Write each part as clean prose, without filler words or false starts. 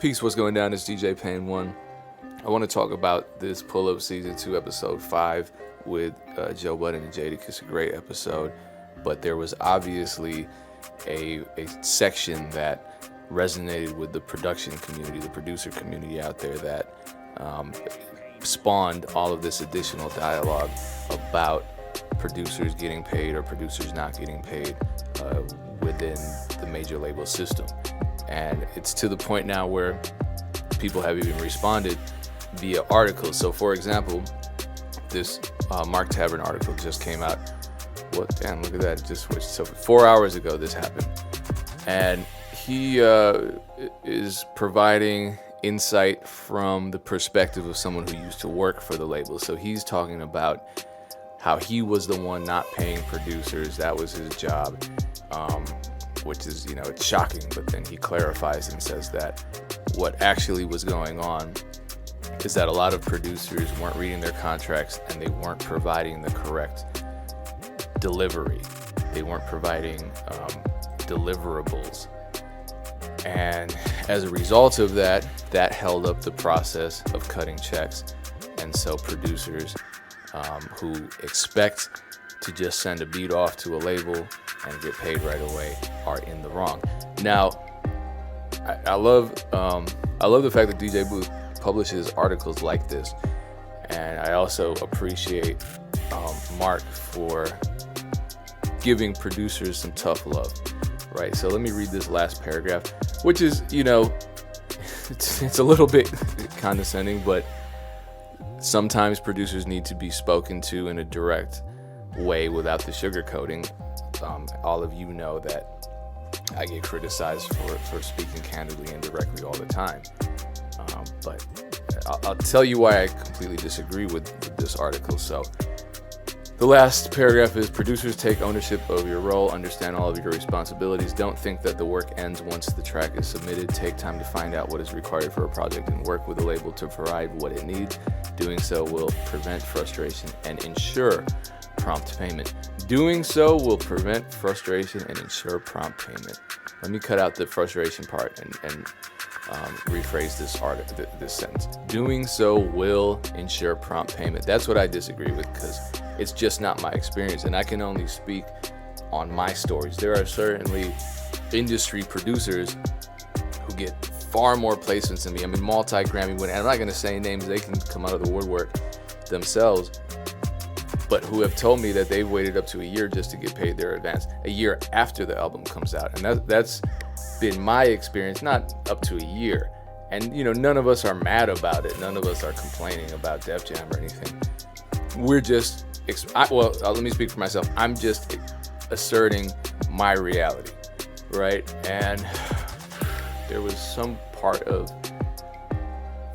Peace, what's going down? It's DJ Pain 1. I want to talk about this Pull-Up Season 2, Episode 5 with Joe Budden and Jadakiss. A great episode, but there was obviously a section that resonated with the production community, the producer community out there that spawned all of this additional dialogue about producers getting paid or producers not getting paid within the major label system. And it's to the point now where people have even responded via articles. So for example, this Mark Tavern article just came out. What? Damn, look at that. It just switched. So 4 hours ago this happened. And he is providing insight from the perspective of someone who used to work for the label. So he's talking about how he was the one not paying producers. That was his job, which is, it's shocking. But then he clarifies and says that what actually was going on is that a lot of producers weren't reading their contracts and they weren't providing the correct delivery. They weren't providing deliverables. And as a result of that, that held up the process of cutting checks. And so producers who expect to just send a beat off to a label and get paid right away are in the wrong. Now, I love the fact that DJ Booth publishes articles like this, and I also appreciate Mark for giving producers some tough love. Right, so let me read this last paragraph, which is, it's a little bit condescending, but sometimes producers need to be spoken to in a direct way without the sugarcoating. All of you know that I get criticized for speaking candidly and directly all the time. But I'll tell you why I completely disagree with this article. So the last paragraph is: producers, take ownership of your role, understand all of your responsibilities. Don't think that the work ends once the track is submitted. Take time to find out what is required for a project and work with the label to provide what it needs. Doing so will prevent frustration and ensure prompt payment. Doing so will prevent frustration and ensure prompt payment. Let me cut out the frustration part and rephrase this sentence. Doing so will ensure prompt payment. That's what I disagree with, because it's just not my experience, and I can only speak on my stories. There are certainly industry producers who get far more placements than me. I mean, multi-Grammy winning. I'm not going to say names. They can come out of the woodwork themselves, but who have told me that they've waited up to a year just to get paid their advance, a year after the album comes out. And that's been my experience, not up to a year. And, none of us are mad about it. None of us are complaining about Def Jam or anything. We're just, let me speak for myself. I'm just asserting my reality, right? And there was some part of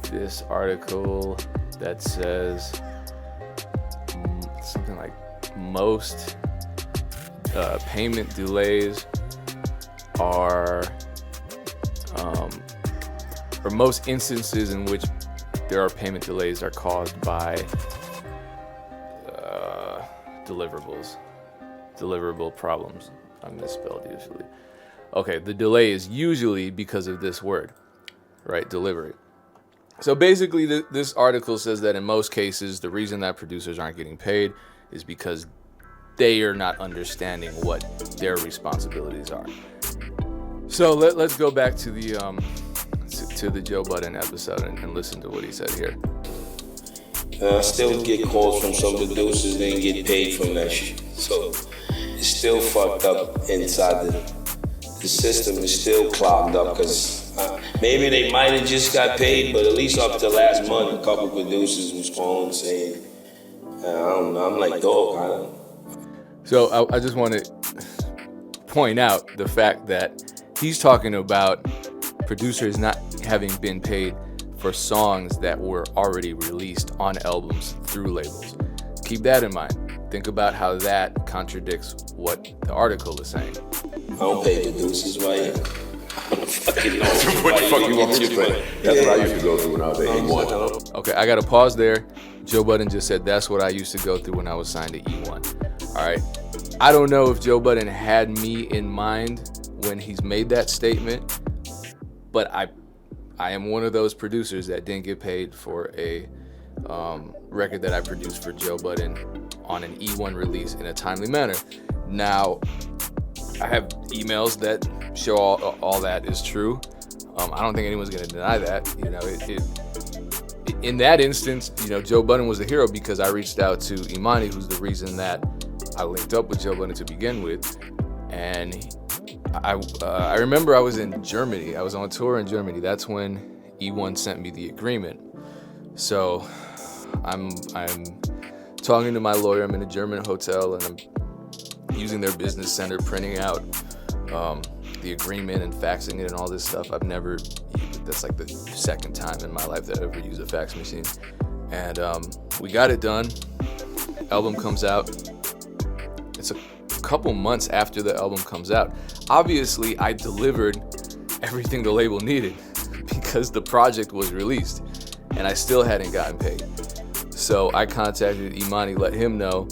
this article that says something like most payment delays are, or most instances in which there are payment delays are caused by deliverable problems. I misspelled usually. Okay, the delay is usually because of this word, right? Delivery. So basically, this article says that in most cases, the reason that producers aren't getting paid is because they are not understanding what their responsibilities are. So let's go back to the Joe Budden episode and listen to what he said here. I still get calls from some producers, they ain't get paid from that shit. So it's still fucked up inside the system is still clogged up, because maybe they might have just got paid, but at least up to last month, a couple producers was calling saying, I don't know, I'm like, dog, I don't know. So I just want to point out the fact that he's talking about producers not having been paid for songs that were already released on albums through labels. Keep that in mind. Think about how that contradicts what the article is saying. I don't pay producers, right? What the fuck you want me to pay? That's what I used to go through when I was 81. Okay, I got to pause there. Joe Budden just said that's what I used to go through when I was signed to E1. All right. I don't know if Joe Budden had me in mind when he's made that statement, but I I am one of those producers that didn't get paid for a record that I produced for Joe Budden on an E1 release in a timely manner. Now, I have emails that show all that is true. I don't think anyone's going to deny that. You know, in that instance, you know, Joe Budden was a hero because I reached out to Imani, who's the reason that I linked up with Joe Budden to begin with. And I remember I was in Germany. I was on tour in Germany. That's when E1 sent me the agreement. So I'm talking to my lawyer. I'm in a German hotel, and I'm using their business center, printing out the agreement and faxing it and all this stuff. That's like the second time in my life that I ever used a fax machine. And we got it done. Album comes out. It's a couple months after the album comes out. Obviously, I delivered everything the label needed because the project was released and I still hadn't gotten paid. So I contacted Imani, let him know.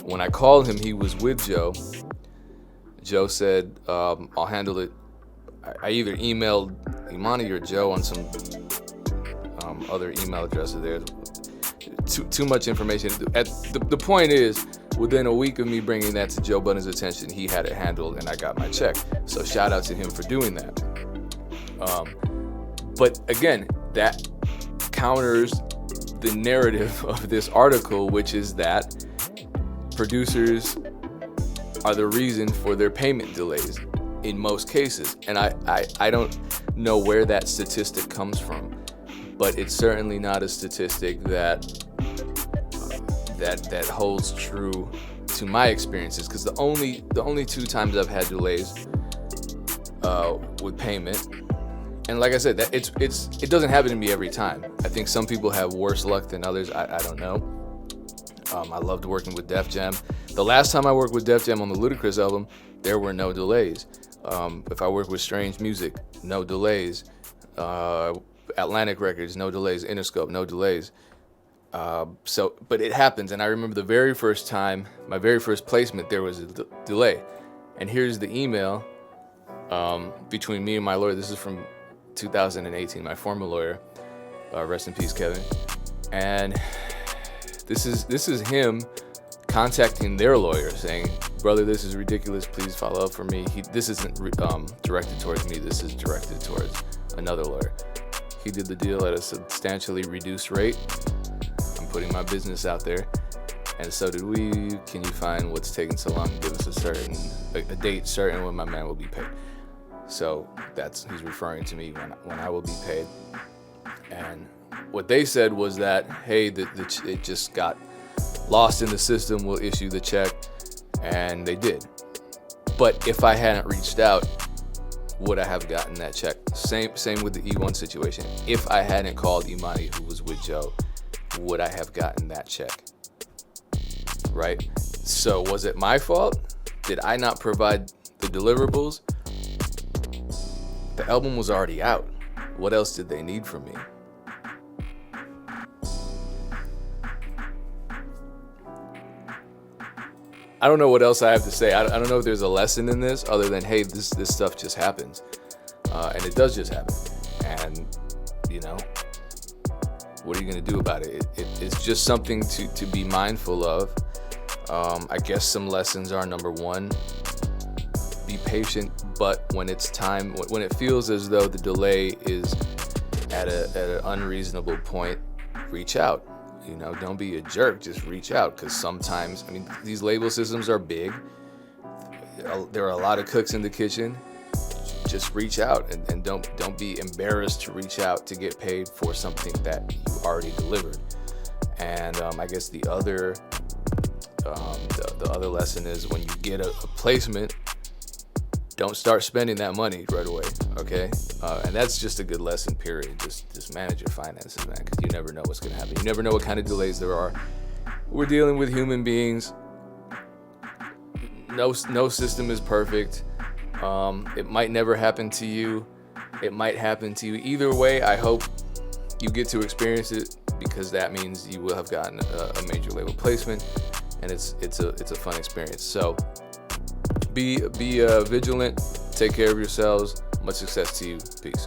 When I called him, he was with Joe. Joe said, I'll handle it. I either emailed Imani or Joe on some other email addresses there. Too much information. The point is, within a week of me bringing that to Joe Budden's attention, he had it handled and I got my check. So shout out to him for doing that. But again, that counters the narrative of this article, which is that producers are the reason for their payment delays in most cases. And I don't know where that statistic comes from, but it's certainly not a statistic that holds true to my experiences, because the only two times I've had delays with payment, and like I said, that it doesn't happen to me every time. I think some people have worse luck than others. I don't know. I loved working with Def Jam. The last time I worked with Def Jam on the Ludacris album, there were no delays. If I worked with Strange Music, no delays. Atlantic Records, no delays. Interscope, no delays. But it happens, and I remember the very first time, my very first placement, there was a delay. And here's the email between me and my lawyer. This is from 2018, my former lawyer. Rest in peace, Kevin. And this is him contacting their lawyer saying, brother, this is ridiculous. Please follow up for me. This isn't directed towards me. This is directed towards another lawyer. He did the deal at a substantially reduced rate. I'm putting my business out there, and so did we. Can you find what's taking so long? Give us a date certain when my man will be paid. So he's referring to me when I will be paid. And what they said was that, hey, it just got lost in the system. We'll issue the check, and they did. But if I hadn't reached out, would I have gotten that check? Same with the E1 situation. If I hadn't called Imani, who was with Joe, would I have gotten that check? Right? So was it my fault? Did I not provide the deliverables? The album was already out. What else did they need from me? I don't know what else I have to say. I don't know if there's a lesson in this other than, hey, this stuff just happens. And it does just happen. And, you know, what are you going to do about it? It's just something to be mindful of. I guess some lessons are, number one, be patient, but when it's time, when it feels as though the delay is at an unreasonable point, reach out. You know, don't be a jerk, just reach out, because sometimes, I mean, these label systems are big. There are a lot of cooks in the kitchen. Just reach out and don't be embarrassed to reach out to get paid for something that you already delivered. And I guess the other lesson is, when you get a placement, don't start spending that money right away, okay? And that's just a good lesson, period. Just manage your finances, man, because you never know what's going to happen. You never know what kind of delays there are. We're dealing with human beings. No system is perfect. It might never happen to you. It might happen to you. Either way, I hope you get to experience it, because that means you will have gotten a major label placement, and it's a fun experience. So be vigilant. Take care of yourselves. Much success to you. Peace.